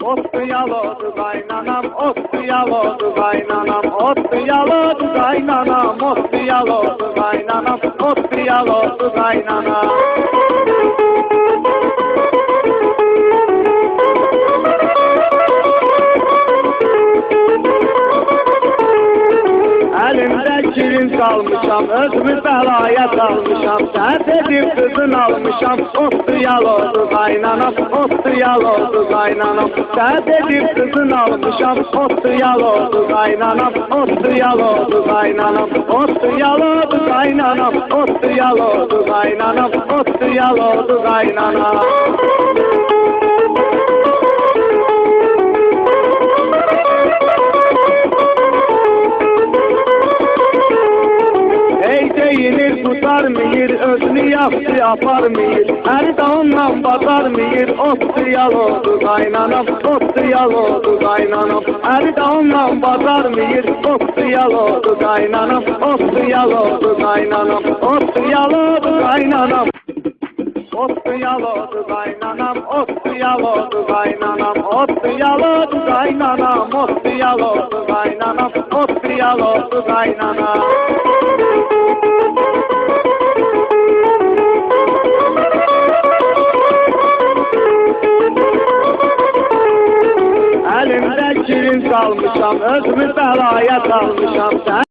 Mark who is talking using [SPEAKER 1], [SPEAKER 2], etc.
[SPEAKER 1] Ot yaladı qaynanam, ot yaladı qaynanam, ot yaladı qaynanam, ot yaladı qaynanam, ot yaladı qaynanam. Elimde kirin salmışam, özümü belaya salmışam, sen dedim kızın almışam, ottu yaladı qaynanam, ottu yaladı qaynanam, sen dedim kızın almışam, ottu yaladı qaynanam, ottu yaladı qaynanam, ottu yaladı qaynanam, ottu yaladı qaynanam, ottu yaladı qaynanam. Yenir tutar mıyır, özünü yaptı yapar mıyır, her de ondan bakar mıyır, ottu yaladı qaynanam, ottu yaladı qaynanam, her de ondan bakar mıyır, ottu yaladı qaynanam, ottu yaladı qaynanam, ottu yaladı qaynanam. Ottu yaladı qaynanam, ottu yaladı qaynanam, ottu yaladı qaynanam, ottu yaladı qaynanam, ottu yaladı qaynanam. Elimde kirin salmışam, özümü belaya salmışam, sen